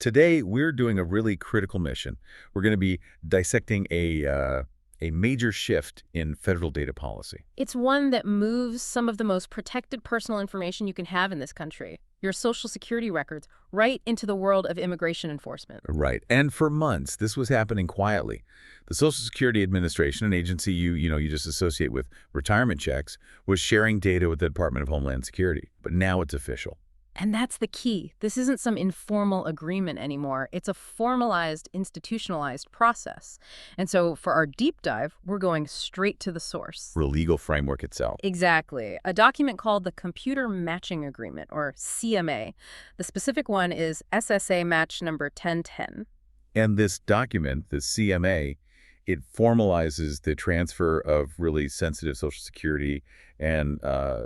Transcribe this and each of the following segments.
Today, we're doing a really critical mission. We're going to be dissecting a major shift in federal data policy. It's one that moves some of the most protected personal information you can have in this country, your Social Security records, right into the world of immigration enforcement. Right. And for months, this was happening quietly. The Social Security Administration, an agency you just associate with retirement checks, was sharing data with the Department of Homeland Security. But now it's official. And that's the key. This isn't some informal agreement anymore. It's a formalized, institutionalized process. And so for our deep dive, we're going straight to the source. The legal framework itself. Exactly. A document called the Computer Matching Agreement, or CMA. The specific one is SSA match number 1010. And this document, the CMA, it formalizes the transfer of really sensitive Social Security and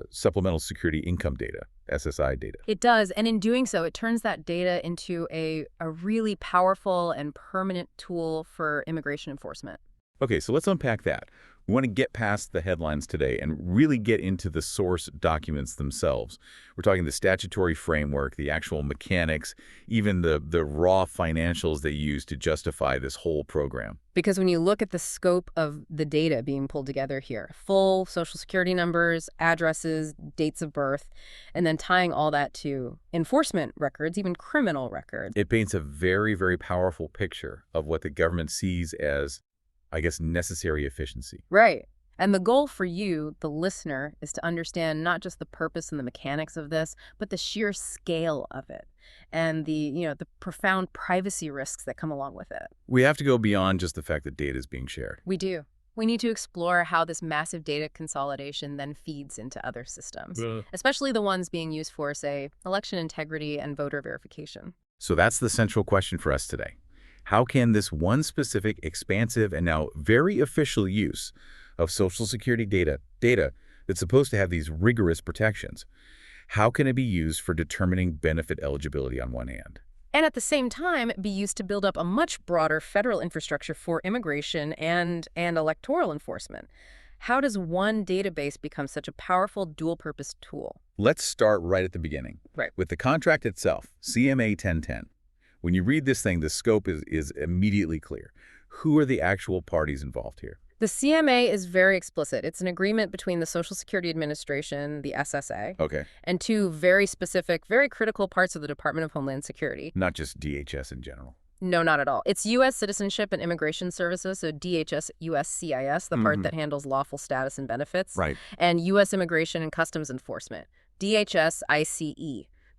supplemental security income data, SSI data. It does, and in doing so, it turns that data into a really powerful and permanent tool for immigration enforcement. Okay, so let's unpack that. We want to get past the headlines today and really get into the source documents themselves. We're talking the statutory framework, the actual mechanics, even the raw financials they use to justify this whole program. Because when you look at the scope of the data being pulled together here, full Social Security numbers, addresses, dates of birth, and then tying all that to enforcement records, even criminal records. It paints a very, very powerful picture of what the government sees as, I guess, necessary efficiency. Right. And the goal for you, the listener, is to understand not just the purpose and the mechanics of this, but the sheer scale of it and the profound privacy risks that come along with it. We have to go beyond just the fact that data is being shared. We do. We need to explore how this massive data consolidation then feeds into other systems, especially the ones being used for, say, election integrity and voter verification. So that's the central question for us today. How can this one specific, expansive, and now very official use of Social Security data that's supposed to have these rigorous protections, how can it be used for determining benefit eligibility on one hand? And at the same time, be used to build up a much broader federal infrastructure for immigration and electoral enforcement. How does one database become such a powerful dual-purpose tool? Let's start right at the beginning. Right. With the contract itself, CMA 1010. When you read this thing, the scope is immediately clear. Who are the actual parties involved here? The CMA is very explicit. It's an agreement between the Social Security Administration, the SSA, and two very specific, very critical parts of the Department of Homeland Security. Not just DHS in general. No, not at all. It's U.S. Citizenship and Immigration Services, so DHS, USCIS, the part that handles lawful status and benefits. Right. And U.S. Immigration and Customs Enforcement, DHS, ICE,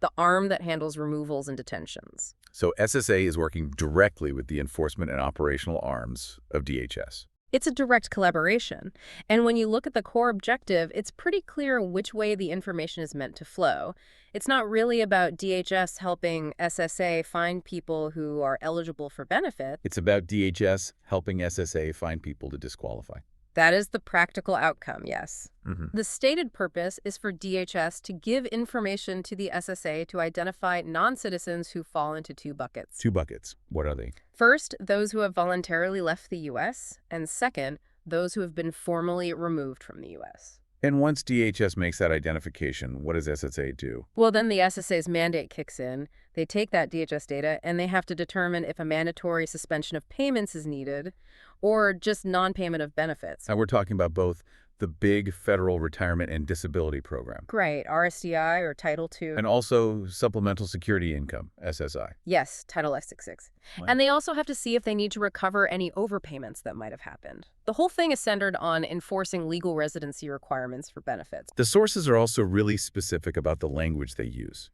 the arm that handles removals and detentions. So SSA is working directly with the enforcement and operational arms of DHS. It's a direct collaboration. And when you look at the core objective, it's pretty clear which way the information is meant to flow. It's not really about DHS helping SSA find people who are eligible for benefits. It's about DHS helping SSA find people to disqualify. That is the practical outcome, yes. The stated purpose is for DHS to give information to the SSA to identify non-citizens who fall into two buckets. Two buckets. What are they? First, those who have voluntarily left the U.S., and second, those who have been formally removed from the U.S. And once DHS makes that identification, what does SSA do? Well, then the SSA's mandate kicks in. They take that DHS data, and they have to determine if a mandatory suspension of payments is needed or just non-payment of benefits. Now, we're talking about both the big federal retirement and disability program. Right, RSDI or Title II. And also supplemental security income, SSI. Yes, Title S66. Wow. And they also have to see if they need to recover any overpayments that might have happened. The whole thing is centered on enforcing legal residency requirements for benefits. The sources are also really specific about the language they use,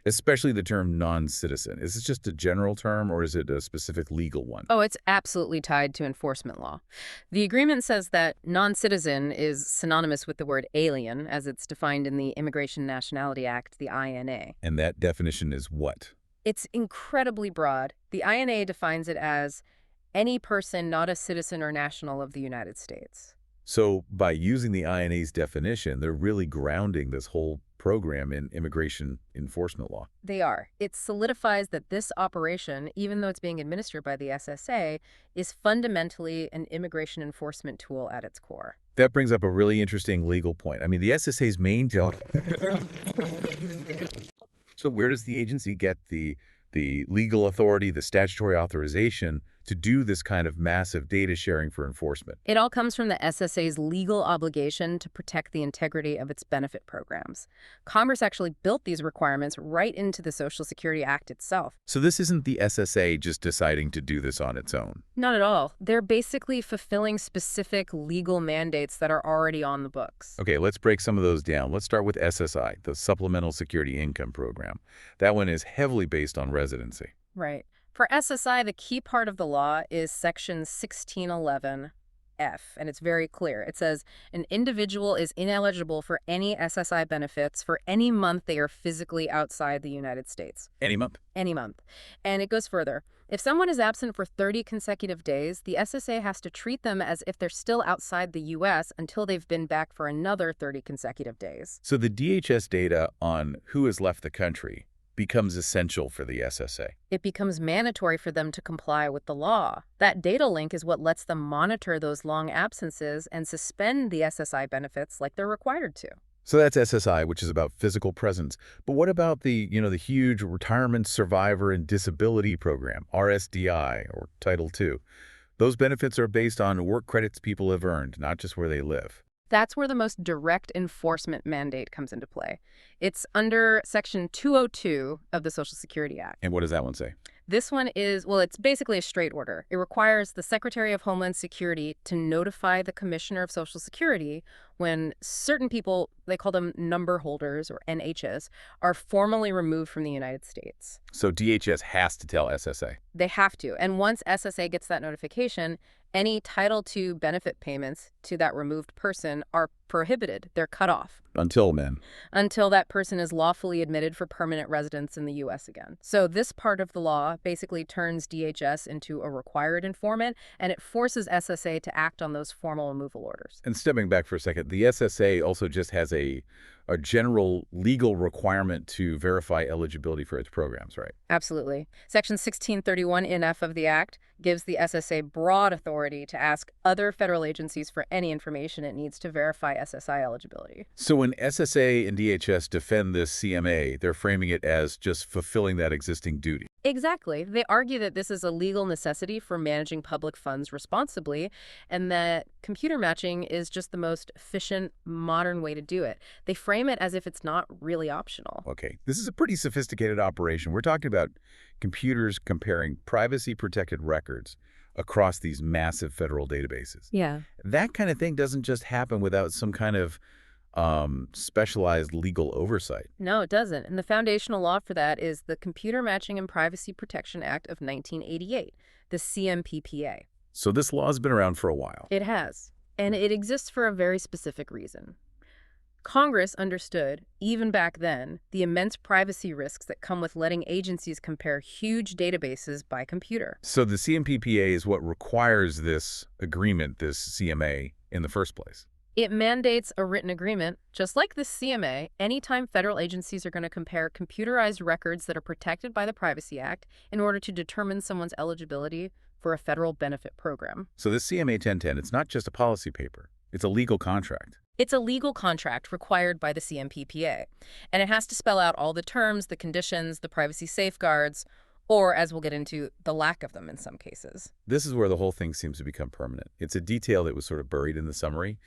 especially the term non-citizen. Is this just a general term or is it a specific legal one? Oh, it's absolutely tied to enforcement law. The agreement says that non-citizen is synonymous with the word alien as it's defined in the Immigration and Nationality Act, the INA. And that definition is what? It's incredibly broad. The INA defines it as any person not a citizen or national of the United States. So by using the INA's definition, they're really grounding this whole program in immigration enforcement law. They are. It solidifies that this operation, even though it's being administered by the SSA, is fundamentally an immigration enforcement tool at its core. That brings up a really interesting legal point. I mean, the SSA's main job... So where does the agency get the the legal authority, the statutory authorization to do this kind of massive data sharing for enforcement. It all comes from the SSA's legal obligation to protect the integrity of its benefit programs. Congress actually built these requirements right into the Social Security Act itself. So this isn't the SSA just deciding to do this on its own. Not at all. They're basically fulfilling specific legal mandates that are already on the books. Okay, let's break some of those down. Let's start with SSI, the Supplemental Security Income Program. That one is heavily based on residency. Right. For SSI, the key part of the law is Section 1611F, and it's very clear. It says, an individual is ineligible for any SSI benefits for any month they are physically outside the United States. Any month? Any month. And it goes further. If someone is absent for 30 consecutive days, the SSA has to treat them as if they're still outside the U.S. until they've been back for another 30 consecutive days. So the DHS data on who has left the country becomes essential for the SSA. It becomes mandatory for them to comply with the law. That data link is what lets them monitor those long absences and suspend the SSI benefits like they're required to. So that's SSI, which is about physical presence. But what about the huge Retirement Survivor and Disability Program, RSDI, or Title II? Those benefits are based on work credits people have earned, not just where they live. That's where the most direct enforcement mandate comes into play. It's under Section 202 of the Social Security Act. And what does that one say? This one is, well, it's basically a straight order. It requires the Secretary of Homeland Security to notify the Commissioner of Social Security when certain people, they call them number holders or NHs, are formally removed from the United States. So DHS has to tell SSA. They have to. And once SSA gets that notification, any Title II benefit payments to that removed person are prohibited. They're cut off. Until when? Until that person is lawfully admitted for permanent residence in the U.S. again. So this part of the law basically turns DHS into a required informant, and it forces SSA to act on those formal removal orders. And stepping back for a second, the SSA also just has a general legal requirement to verify eligibility for its programs, right? Absolutely. Section 1631 NF of the Act gives the SSA broad authority to ask other federal agencies for any information it needs to verify SSI eligibility. So when SSA and DHS defend this CMA, they're framing it as just fulfilling that existing duty. Exactly. They argue that this is a legal necessity for managing public funds responsibly, and that computer matching is just the most efficient, modern way to do it. They frame it as if it's not really optional. Okay, this is a pretty sophisticated operation. We're talking about computers comparing privacy-protected records across these massive federal databases. Yeah. That kind of thing doesn't just happen without some kind of specialized legal oversight. No, it doesn't. And the foundational law for that is the Computer Matching and Privacy Protection Act of 1988, the CMPPA. So this law has been around for a while. It has. And it exists for a very specific reason. Congress understood, even back then, the immense privacy risks that come with letting agencies compare huge databases by computer. So the CMPPA is what requires this agreement, this CMA, in the first place. It mandates a written agreement, just like the CMA, anytime federal agencies are going to compare computerized records that are protected by the Privacy Act in order to determine someone's eligibility for a federal benefit program. So this CMA 1010, it's not just a policy paper. It's a legal contract. It's a legal contract required by the CMPPA, and it has to spell out all the terms, the conditions, the privacy safeguards, or, as we'll get into, the lack of them in some cases. This is where the whole thing seems to become permanent. It's a detail that was sort of buried in the summary.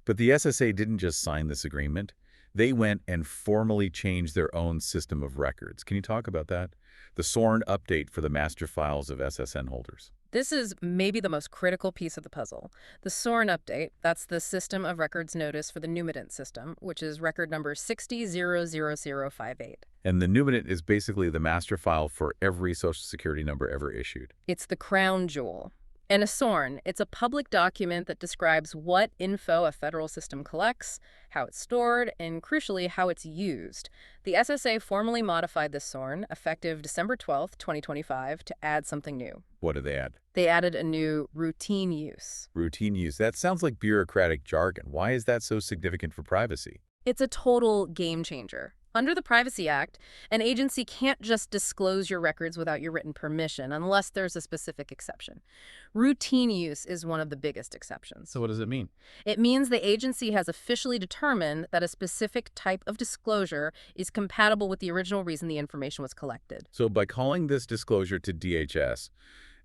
But the SSA didn't just sign this agreement. They went and formally changed their own system of records. Can you talk about that? The SORN update for the master files of SSN holders. This is maybe the most critical piece of the puzzle. The SORN update, that's the System of Records Notice for the Numinent system, which is record number 600058. And the Numinent is basically the master file for every Social Security number ever issued. It's the crown jewel. And a SORN, it's a public document that describes what info a federal system collects, how it's stored, and crucially, how it's used. The SSA formally modified this SORN, effective December 12th, 2025, to add something new. What did they add? They added a new routine use. Routine use. That sounds like bureaucratic jargon. Why is that so significant for privacy? It's a total game changer. Under the Privacy Act, an agency can't just disclose your records without your written permission unless there's a specific exception. Routine use is one of the biggest exceptions. So what does it mean? It means the agency has officially determined that a specific type of disclosure is compatible with the original reason the information was collected. So by calling this disclosure to DHS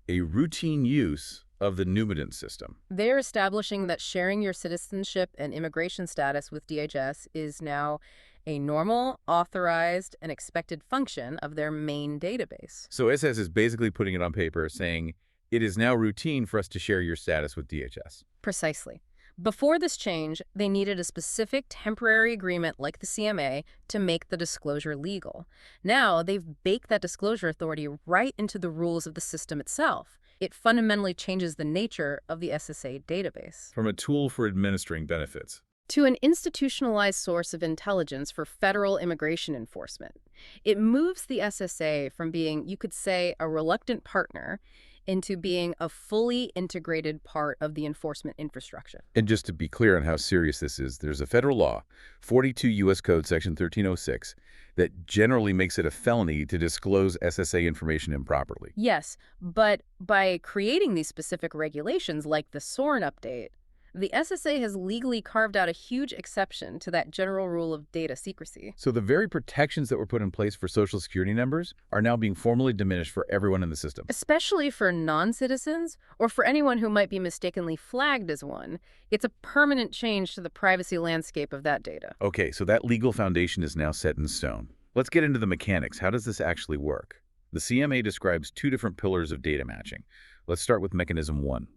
a routine use of the Numinant system. They're establishing that sharing your citizenship and immigration status with DHS is now a normal, authorized, and expected function of their main database. So SS is basically putting it on paper saying, it is now routine for us to share your status with DHS. Precisely. Before this change, they needed a specific temporary agreement like the CMA to make the disclosure legal. Now, they've baked that disclosure authority right into the rules of the system itself. It fundamentally changes the nature of the SSA database. From a tool for administering benefits To an institutionalized source of intelligence for federal immigration enforcement. It moves the SSA from being, you could say, a reluctant partner into being a fully integrated part of the enforcement infrastructure. And just to be clear on how serious this is, there's a federal law, 42 U.S. Code Section 1306, that generally makes it a felony to disclose SSA information improperly. Yes, but by creating these specific regulations like the SORN update, the SSA has legally carved out a huge exception to that general rule of data secrecy. So the very protections that were put in place for Social Security numbers are now being formally diminished for everyone in the system. Especially for non-citizens or for anyone who might be mistakenly flagged as one, it's a permanent change to the privacy landscape of that data. Okay, so that legal foundation is now set in stone. Let's get into the mechanics. How does this actually work? The CMA describes two different pillars of data matching. Let's start with Mechanism 1.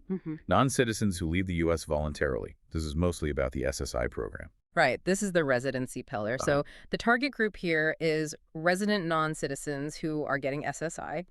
Non-citizens who leave the U.S. voluntarily. This is mostly about the SSI program. Right. This is the residency pillar. So the target group here is resident non-citizens who are getting SSI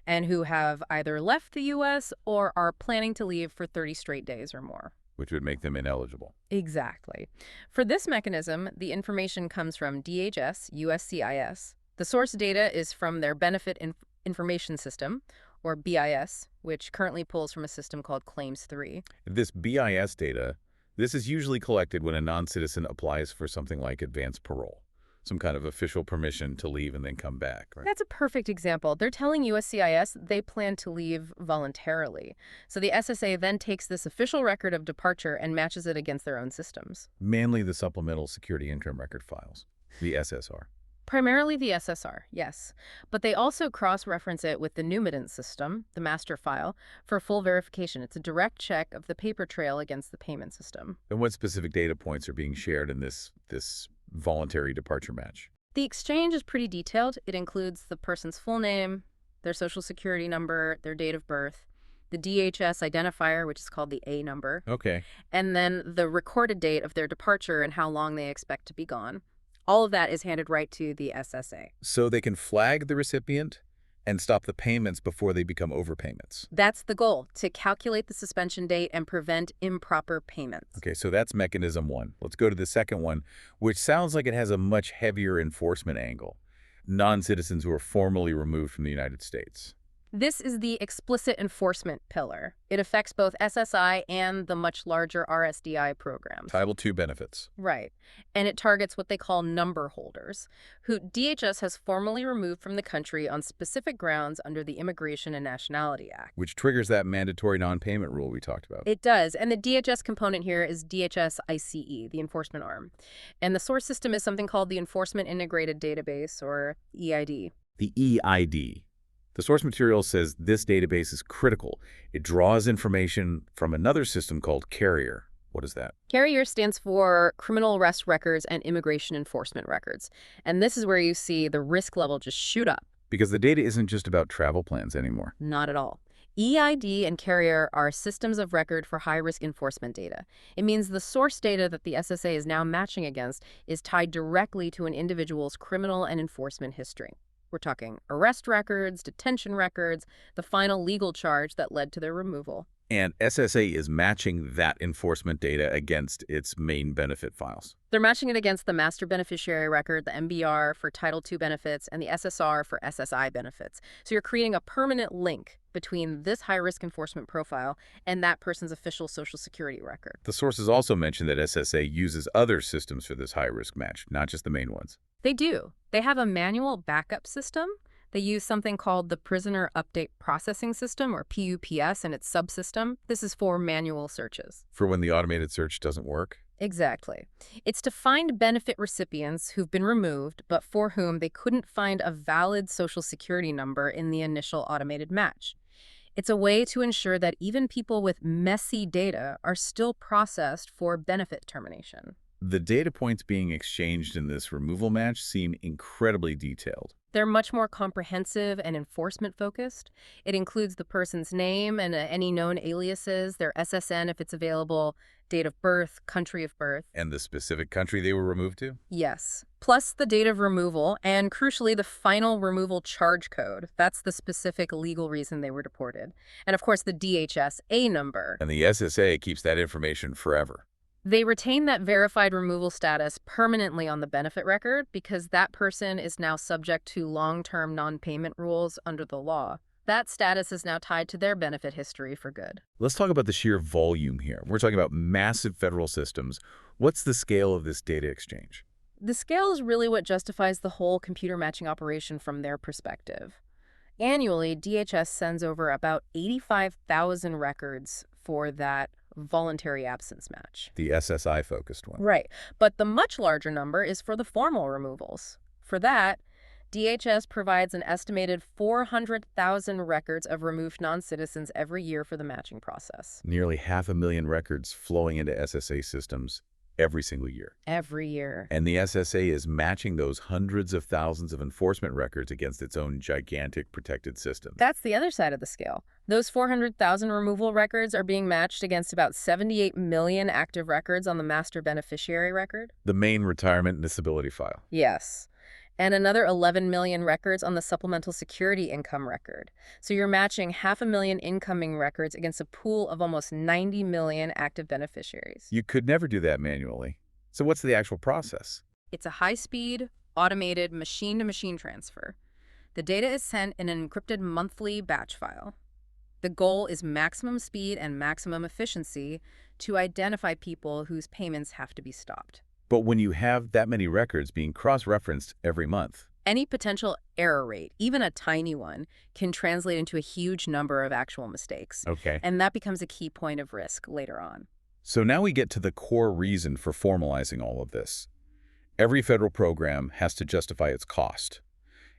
and who have either left the U.S. or are planning to leave for 30 straight days or more. Which would make them ineligible. Exactly. For this mechanism, the information comes from DHS, USCIS. The source data is from their Benefit Information System, or BIS, which currently pulls from a system called Claims 3. This BIS data, this is usually collected when a non-citizen applies for something like advanced parole, some kind of official permission to leave and then come back, right? That's a perfect example. They're telling USCIS they plan to leave voluntarily. So the SSA then takes this official record of departure and matches it against their own systems. Mainly the Supplemental Security Income Record files, the SSR. Primarily the SSR, yes. But they also cross-reference it with the Numinant system, the master file, for full verification. It's a direct check of the paper trail against the payment system. And what specific data points are being shared in this voluntary departure match? The exchange is pretty detailed. It includes the person's full name, their social security number, their date of birth, the DHS identifier, which is called the A number. Okay. And then the recorded date of their departure and how long they expect to be gone. All of that is handed right to the SSA. So they can flag the recipient and stop the payments before they become overpayments. That's the goal, to calculate the suspension date and prevent improper payments. Okay, so that's Mechanism 1. Let's go to the second one, which sounds like it has a much heavier enforcement angle. Non-citizens who are formally removed from the United States. This is the explicit enforcement pillar. It affects both SSI and the much larger RSDI programs. Title II benefits. Right. And it targets what they call number holders, who DHS has formally removed from the country on specific grounds under the Immigration and Nationality Act. Which triggers that mandatory non-payment rule we talked about. It does. And the DHS component here is DHS ICE, the enforcement arm. And the source system is something called the Enforcement Integrated Database, or EID. The EID. The source material says this database is critical. It draws information from another system called Carrier. What is that? Carrier stands for Criminal Arrest Records and Immigration Enforcement Records. And this is where you see the risk level just shoot up. Because the data isn't just about travel plans anymore. Not at all. EID and Carrier are systems of record for high-risk enforcement data. It means the source data that the SSA is now matching against is tied directly to an individual's criminal and enforcement history. We're talking arrest records, detention records, the final legal charge that led to their removal. And SSA is matching that enforcement data against its main benefit files. They're matching it against the master beneficiary record, the MBR for Title II benefits, and the SSR for SSI benefits. So you're creating a permanent link between this high-risk enforcement profile and that person's official Social Security record. The sources also mention that SSA uses other systems for this high-risk match, not just the main ones. They do. They have a manual backup system. They use something called the Prisoner Update Processing System, or PUPS, and its subsystem. This is for manual searches. For when the automated search doesn't work? Exactly. It's to find benefit recipients who've been removed, but for whom they couldn't find a valid Social Security number in the initial automated match. It's a way to ensure that even people with messy data are still processed for benefit termination. The data points being exchanged in this removal match seem incredibly detailed. They're much more comprehensive and enforcement-focused. It includes the person's name and any known aliases, their SSN if it's available, date of birth, country of birth. And the specific country they were removed to? Yes. Plus the date of removal and, crucially, the final removal charge code. That's the specific legal reason they were deported. And, of course, the DHS-A number. And the SSA keeps that information forever. They retain that verified removal status permanently on the benefit record because that person is now subject to long-term non-payment rules under the law. That status is now tied to their benefit history for good. Let's talk about the sheer volume here. We're talking about massive federal systems. What's the scale of this data exchange? The scale is really what justifies the whole computer matching operation from their perspective. Annually, DHS sends over about 85,000 records for that voluntary absence match. The SSI-focused one. Right. But the much larger number is for the formal removals. For that, DHS provides an estimated 400,000 records of removed non-citizens every year for the matching process. Nearly 500,000 records flowing into SSA systems every single year. Every year. And the SSA is matching those hundreds of thousands of enforcement records against its own gigantic protected system. That's the other side of the scale. Those 400,000 removal records are being matched against about 78 million active records on the master beneficiary record. The main retirement and disability file. Yes. And another 11 million records on the supplemental security income record. So you're matching 500,000 incoming records against a pool of almost 90 million active beneficiaries. You could never do that manually. So what's the actual process? It's a high-speed, automated, machine-to-machine transfer. The data is sent in an encrypted monthly batch file. The goal is maximum speed and maximum efficiency to identify people whose payments have to be stopped. But when you have that many records being cross-referenced every month, any potential error rate, even a tiny one, can translate into a huge number of actual mistakes. okay. And that becomes a key point of risk later on. So now we get to the core reason for formalizing all of this. Every federal program has to justify its cost.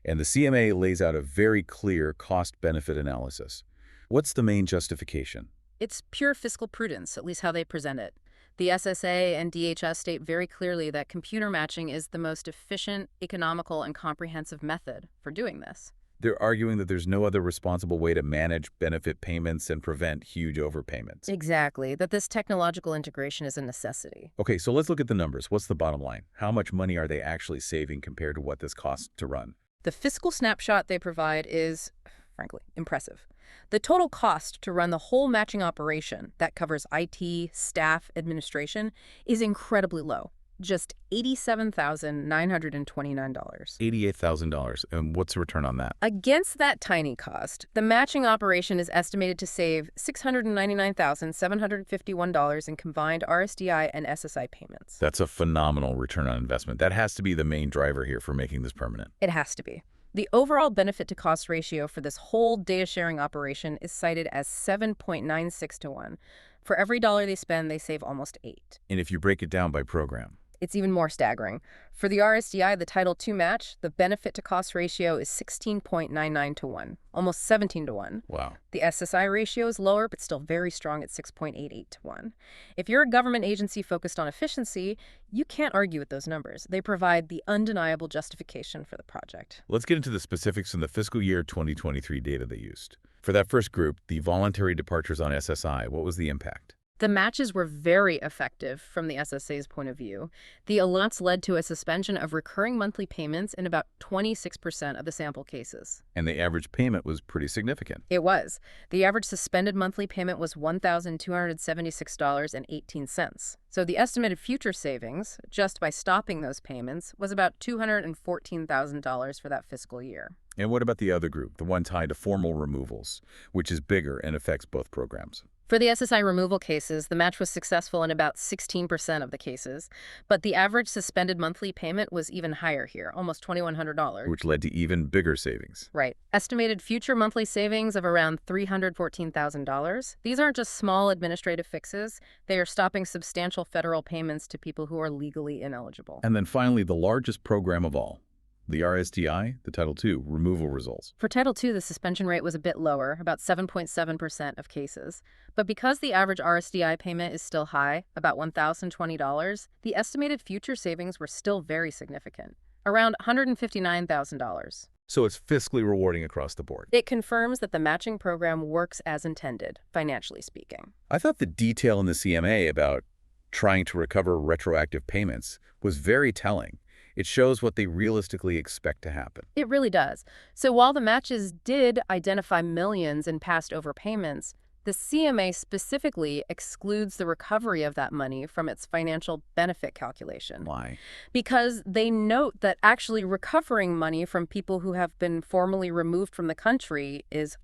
And the CMA lays out a very clear cost-benefit analysis. What's the main justification? It's pure fiscal prudence, at least how they present it. The SSA and DHS state very clearly that computer matching is the most efficient, economical, and comprehensive method for doing this. They're arguing that there's no other responsible way to manage benefit payments and prevent huge overpayments. Exactly, that this technological integration is a necessity. Okay, so let's look at the numbers. What's the bottom line? How much money are they actually saving compared to what this costs to run? The fiscal snapshot they provide is, frankly, impressive. The total cost to run the whole matching operation that covers IT, staff, administration is incredibly low. Just $87,929. $88,000. And what's the return on that? Against that tiny cost, the matching operation is estimated to save $699,751 in combined RSDI and SSI payments. That's a phenomenal return on investment. That has to be the main driver here for making this permanent. It has to be. The overall benefit-to-cost ratio for this whole data-sharing operation is cited as 7.96 to 1. For every dollar they spend, they save almost 8. And if you break it down by program? It's even more staggering. For the RSDI, the Title II match, the benefit-to-cost ratio is 16.99 to 1, almost 17 to 1. Wow. The SSI ratio is lower, but still very strong at 6.88 to 1. If you're a government agency focused on efficiency, you can't argue with those numbers. They provide the undeniable justification for the project. Let's get into the specifics in the fiscal year 2023 data they used. For that first group, the voluntary departures on SSI, what was the impact? The matches were very effective from the SSA's point of view. The alerts led to a suspension of recurring monthly payments in about 26% of the sample cases. And the average payment was pretty significant. It was. The average suspended monthly payment was $1,276.18. So the estimated future savings, just by stopping those payments, was about $214,000 for that fiscal year. And what about the other group, the one tied to formal removals, which is bigger and affects both programs? For the SSI removal cases, the match was successful in about 16% of the cases, but the average suspended monthly payment was even higher here, almost $2,100. Which led to even bigger savings. Right. Estimated future monthly savings of around $314,000. These aren't just small administrative fixes. They are stopping substantial federal payments to people who are legally ineligible. And then finally, the largest program of all, the RSTI, the Title II, removal results. For Title II, the suspension rate was a bit lower, about 7.7% of cases. But because the average RSDI payment is still high, about $1,020, the estimated future savings were still very significant, around $159,000. So it's fiscally rewarding across the board. It confirms that the matching program works as intended, financially speaking. I thought the detail in the CMA about trying to recover retroactive payments was very telling. It shows what they realistically expect to happen. It really does. So while the matches did identify millions in past overpayments, the CMA specifically excludes the recovery of that money from its financial benefit calculation. Why? Because they note that actually recovering money from people who have been formally removed from the country is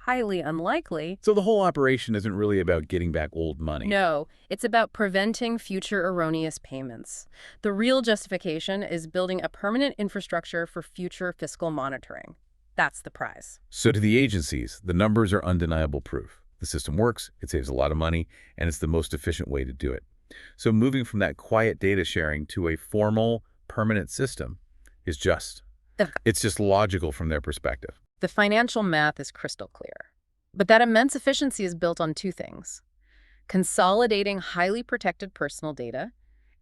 highly unlikely. So the whole operation isn't really about getting back old money. No, it's about preventing future erroneous payments. The real justification is building a permanent infrastructure for future fiscal monitoring. That's the prize. So to the agencies, the numbers are undeniable proof. The system works, it saves a lot of money, and it's the most efficient way to do it. So moving from that quiet data sharing to a formal, permanent system is just. It's just logical from their perspective. The financial math is crystal clear. But that immense efficiency is built on two things: consolidating highly protected personal data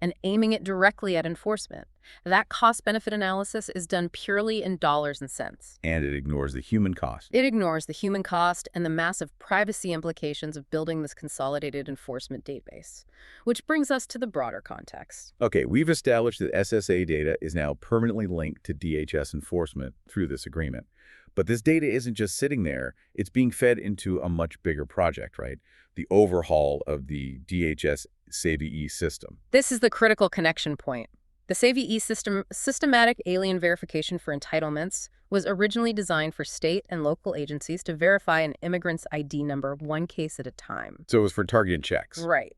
and aiming it directly at enforcement. That cost-benefit analysis is done purely in dollars and cents. And it ignores the human cost. It ignores the human cost and the massive privacy implications of building this consolidated enforcement database. Which brings us to the broader context. Okay, we've established that SSA data is now permanently linked to DHS enforcement through this agreement. But this data isn't just sitting there, it's being fed into a much bigger project, right? The overhaul of the DHS SAVE system. This is the critical connection point. The SAVE system, Systematic Alien Verification for Entitlements, was originally designed for state and local agencies to verify an immigrant's ID number one case at a time. So it was for targeted checks. Right.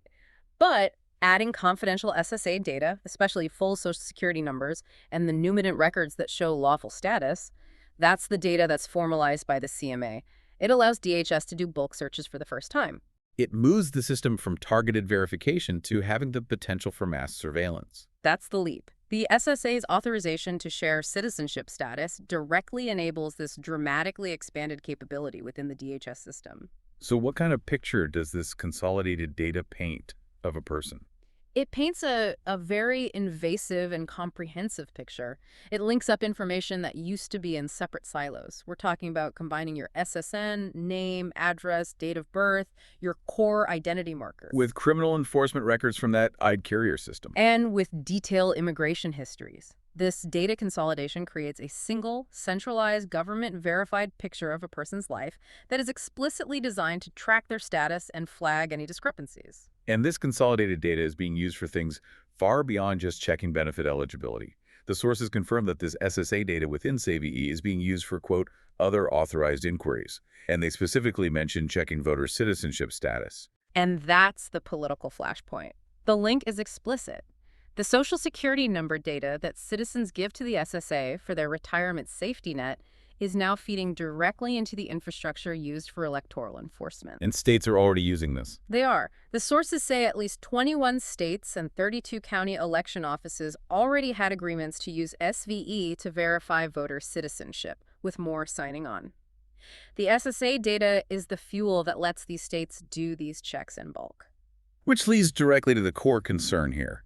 But adding confidential SSA data, especially full Social Security numbers, and the numinant records that show lawful status, that's the data that's formalized by the CMA. It allows DHS to do bulk searches for the first time. It moves the system from targeted verification to having the potential for mass surveillance. That's the leap. The SSA's authorization to share citizenship status directly enables this dramatically expanded capability within the DHS system. So what kind of picture does this consolidated data paint of a person? It paints a very invasive and comprehensive picture. It links up information that used to be in separate silos. We're talking about combining your SSN, name, address, date of birth, your core identity markers. With criminal enforcement records from that ID carrier system. And with detailed immigration histories. This data consolidation creates a single, centralized, government-verified picture of a person's life that is explicitly designed to track their status and flag any discrepancies. And this consolidated data is being used for things far beyond just checking benefit eligibility. The sources confirm that this SSA data within SAVE is being used for, quote, other authorized inquiries. And they specifically mention checking voter citizenship status. And that's the political flashpoint. The link is explicit. The Social Security number data that citizens give to the SSA for their retirement safety net is now feeding directly into the infrastructure used for electoral enforcement. And states are already using this. They are. The sources say at least 21 states and 32 county election offices already had agreements to use SVE to verify voter citizenship, with more signing on. The SSA data is the fuel that lets these states do these checks in bulk. Which leads directly to the core concern here.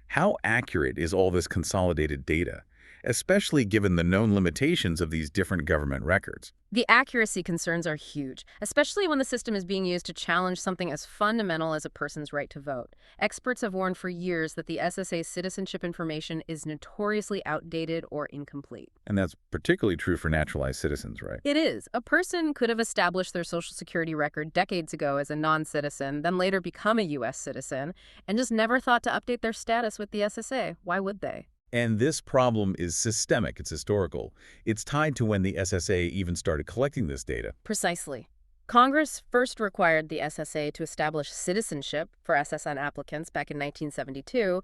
How accurate is all this consolidated data, especially given the known limitations of these different government records? The accuracy concerns are huge, especially when the system is being used to challenge something as fundamental as a person's right to vote. Experts have warned for years that the SSA's citizenship information is notoriously outdated or incomplete. And that's particularly true for naturalized citizens, right? It is. A person could have established their Social Security record decades ago as a non-citizen, then later become a U.S. citizen, and just never thought to update their status with the SSA. Why would they? And this problem is systemic. It's historical. It's tied to when the SSA even started collecting this data. Precisely. Congress first required the SSA to establish citizenship for SSN applicants back in 1972,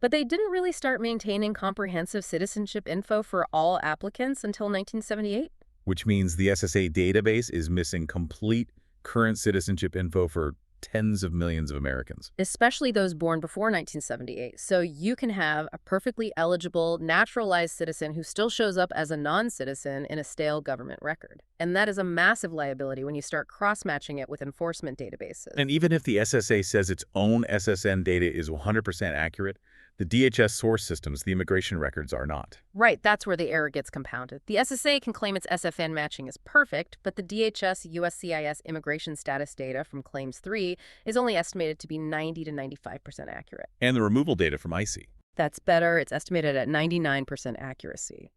but they didn't really start maintaining comprehensive citizenship info for all applicants until 1978. Which means the SSA database is missing complete current citizenship info for tens of millions of Americans. Especially those born before 1978. So you can have a perfectly eligible, naturalized citizen who still shows up as a non-citizen in a stale government record. And that is a massive liability when you start cross-matching it with enforcement databases. And even if the SSA says its own SSN data is 100% accurate, the DHS source systems, the immigration records, are not. Right, that's where the error gets compounded. The SSA can claim its SFN matching is perfect, but the DHS USCIS immigration status data from Claims 3 is only estimated to be 90 to 95% accurate. And the removal data from ICE. That's better. It's estimated at 99% accuracy.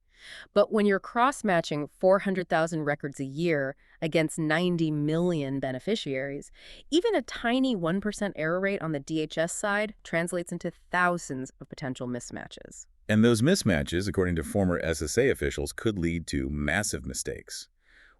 But when you're cross-matching 400,000 records a year against 90 million beneficiaries, even a tiny 1% error rate on the DHS side translates into thousands of potential mismatches. And those mismatches, according to former SSA officials, could lead to massive mistakes.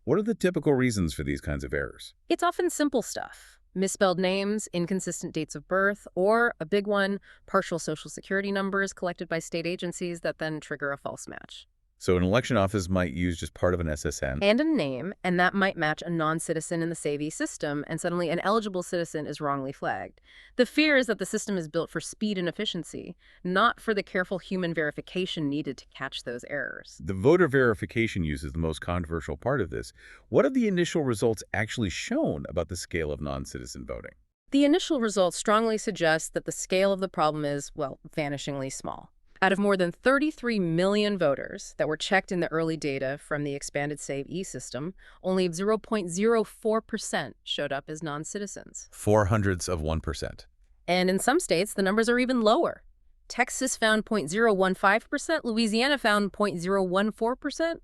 What are the typical reasons for these kinds of errors? It's often simple stuff. Misspelled names, inconsistent dates of birth, or, a big one, partial Social Security numbers collected by state agencies that then trigger a false match. So an election office might use just part of an SSN. And a name, and that might match a non-citizen in the SAVE system, and suddenly an eligible citizen is wrongly flagged. The fear is that the system is built for speed and efficiency, not for the careful human verification needed to catch those errors. The voter verification use is the most controversial part of this. What have the initial results actually shown about the scale of non-citizen voting? The initial results strongly suggest that the scale of the problem is, well, vanishingly small. Out of more than 33 million voters that were checked in the early data from the expanded SAVE system, only 0.04% showed up as non-citizens. 0.04%. And in some states, the numbers are even lower. Texas found 0.015%, Louisiana found 0.014%.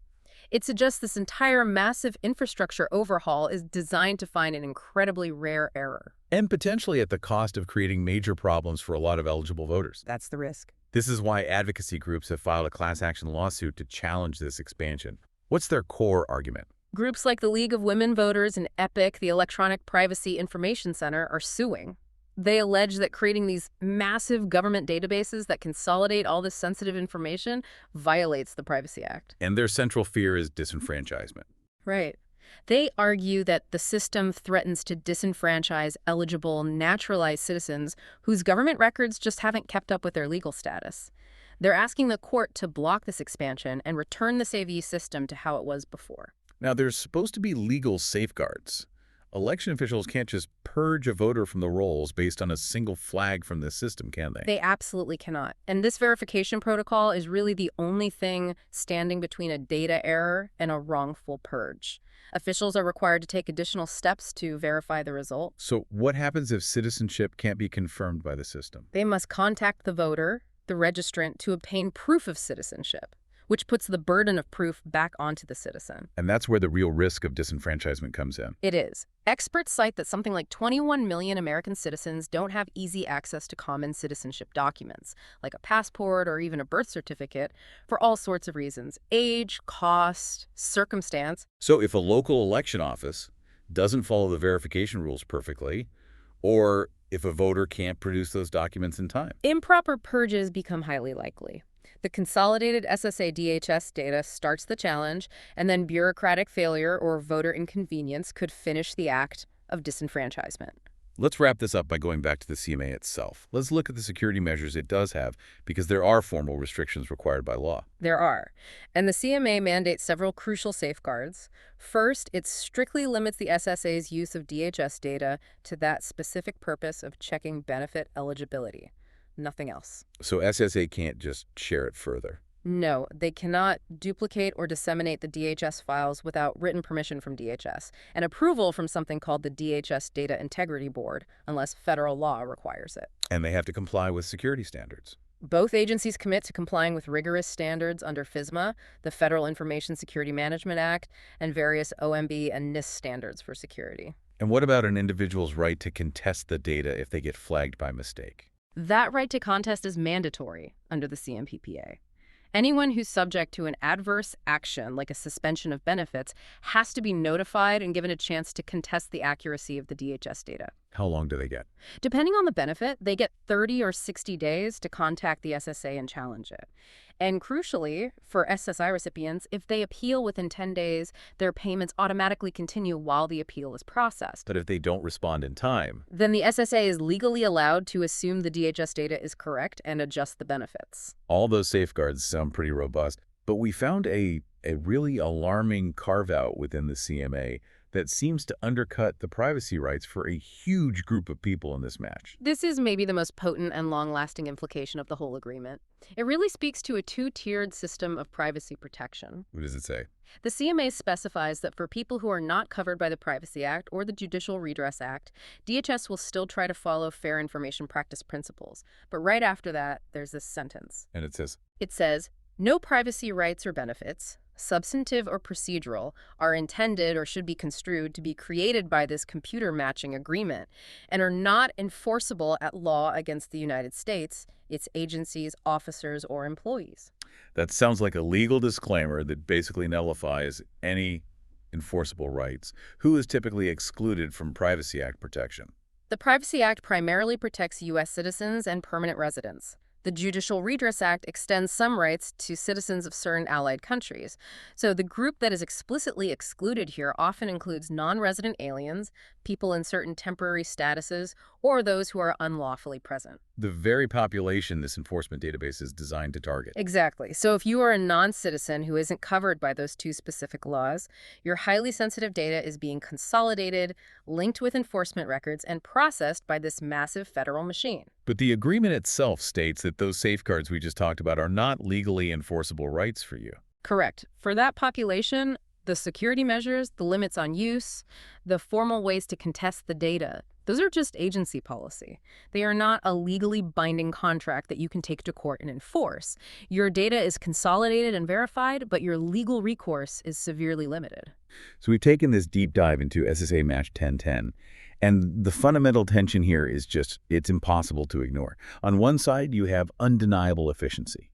It suggests this entire massive infrastructure overhaul is designed to find an incredibly rare error. And potentially at the cost of creating major problems for a lot of eligible voters. That's the risk. This is why advocacy groups have filed a class action lawsuit to challenge this expansion. What's their core argument? Groups like the League of Women Voters and EPIC, the Electronic Privacy Information Center, are suing. They allege that creating these massive government databases that consolidate all this sensitive information violates the Privacy Act. And their central fear is disenfranchisement. Right. They argue that the system threatens to disenfranchise eligible, naturalized citizens whose government records just haven't kept up with their legal status. They're asking the court to block this expansion and return the SAVE system to how it was before. Now, there's supposed to be legal safeguards. Election officials can't just purge a voter from the rolls based on a single flag from this system, can they? They absolutely cannot. And this verification protocol is really the only thing standing between a data error and a wrongful purge. Officials are required to take additional steps to verify the result. So what happens if citizenship can't be confirmed by the system? They must contact the voter, the registrant, to obtain proof of citizenship, which puts the burden of proof back onto the citizen. And that's where the real risk of disenfranchisement comes in. It is. Experts cite that something like 21 million American citizens don't have easy access to common citizenship documents, like a passport or even a birth certificate, for all sorts of reasons: age, cost, circumstance. So if a local election office doesn't follow the verification rules perfectly, or if a voter can't produce those documents in time, improper purges become highly likely. The consolidated SSA DHS data starts the challenge, and then bureaucratic failure or voter inconvenience could finish the act of disenfranchisement. Let's wrap this up by going back to the CMA itself. Let's look at the security measures it does have, because there are formal restrictions required by law. There are. And the CMA mandates several crucial safeguards. First, it strictly limits the SSA's use of DHS data to that specific purpose of checking benefit eligibility. Nothing else. So SSA can't just share it further? No, they cannot duplicate or disseminate the DHS files without written permission from DHS and approval from something called the DHS Data Integrity Board, unless federal law requires it. And they have to comply with security standards. Both agencies commit to complying with rigorous standards under FISMA, the Federal Information Security Management Act, and various OMB and NIST standards for security. And what about an individual's right to contest the data if they get flagged by mistake? That right to contest is mandatory under the CMPPA. Anyone who's subject to an adverse action, like a suspension of benefits, has to be notified and given a chance to contest the accuracy of the DHS data. How long do they get? Depending on the benefit, they get 30 or 60 days to contact the SSA and challenge it. And crucially, for SSI recipients, if they appeal within 10 days, their payments automatically continue while the appeal is processed. But if they don't respond in time, Then the SSA is legally allowed to assume the DHS data is correct and adjust the benefits. all those safeguards sound pretty robust. But we found a really alarming carve-out within the CMA that seems to undercut the privacy rights for a huge group of people in this match. This is maybe the most potent and long-lasting implication of the whole agreement. It really speaks to a two-tiered system of privacy protection. What does it say? The CMA specifies that for people who are not covered by the Privacy Act or the Judicial Redress Act, DHS will still try to follow fair information practice principles. But right after that, there's this sentence. And it It says, no privacy rights or benefits, substantive or procedural, are intended or should be construed to be created by this computer matching agreement and are not enforceable at law against the United States, its agencies, officers, or employees. that sounds like a legal disclaimer that basically nullifies any enforceable rights. Who is typically excluded from Privacy Act protection? The Privacy Act primarily protects U.S. citizens and permanent residents. The Judicial Redress Act extends some rights to citizens of certain allied countries. So the group that is explicitly excluded here often includes non-resident aliens, people in certain temporary statuses, or those who are unlawfully present. The very population this enforcement database is designed to target. Exactly. So if you are a non-citizen who isn't covered by those two specific laws, your highly sensitive data is being consolidated, linked with enforcement records, and processed by this massive federal machine. But the agreement itself states that those safeguards we just talked about are not legally enforceable rights for you. Correct. For that population, the security measures, the limits on use, the formal ways to contest the data, those are just agency policy. They are not a legally binding contract that you can take to court and enforce. Your data is consolidated and verified, but your legal recourse is severely limited. So we've taken this deep dive into SSA Match 1010, and the fundamental tension here is just, it's impossible to ignore. On one side, you have undeniable efficiency,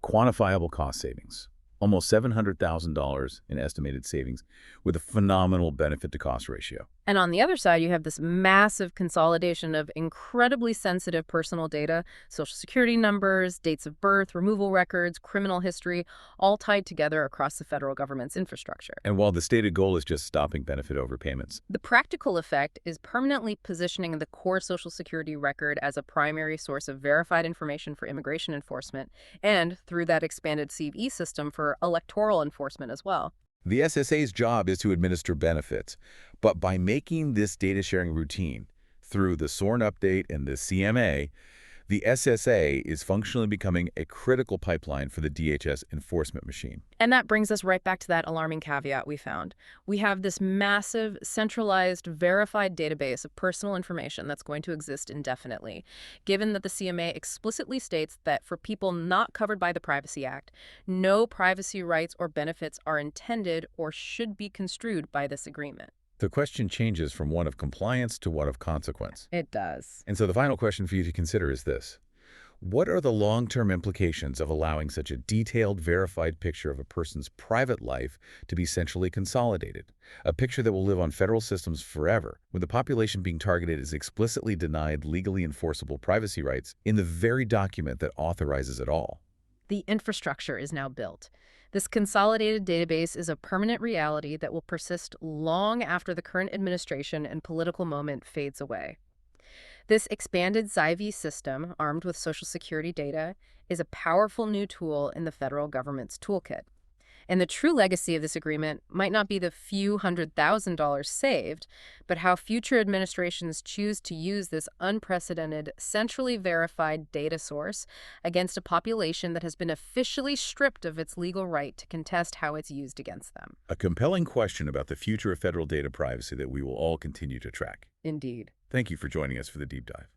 quantifiable cost savings, almost $700,000 in estimated savings, with a phenomenal benefit-to-cost ratio. And on the other side, you have this massive consolidation of incredibly sensitive personal data, social security numbers, dates of birth, removal records, criminal history, all tied together across the federal government's infrastructure. And while the stated goal is just stopping benefit overpayments, The practical effect is permanently positioning the core Social Security record as a primary source of verified information for immigration enforcement, and through that expanded CVE system for electoral enforcement as well. the SSA's job is to administer benefits, but by making this data sharing routine through the SORN update and the CMA, the SSA is functionally becoming a critical pipeline for the DHS enforcement machine. And that brings us right back to that alarming caveat we found. We have this massive, centralized, verified database of personal information that's going to exist indefinitely, given that the CMA explicitly states that for people not covered by the Privacy Act, no privacy rights or benefits are intended or should be construed by this agreement. The question changes from one of compliance to one of consequence. It does. And so the final question for you to consider is this. What are the long-term implications of allowing such a detailed, verified picture of a person's private life to be centrally consolidated? A picture that will live on federal systems forever, when the population being targeted is explicitly denied legally enforceable privacy rights in the very document that authorizes it all. The infrastructure is now built. This consolidated database is a permanent reality that will persist long after the current administration and political moment fades away. This expanded XIV system, armed with Social Security data, is a powerful new tool in the federal government's toolkit. And the true legacy of this agreement might not be the few $100,000 saved, but how future administrations choose to use this unprecedented, centrally verified data source against a population that has been officially stripped of its legal right to contest how it's used against them. A compelling question about the future of federal data privacy that we will all continue to track. Indeed. Thank you for joining us for the deep dive.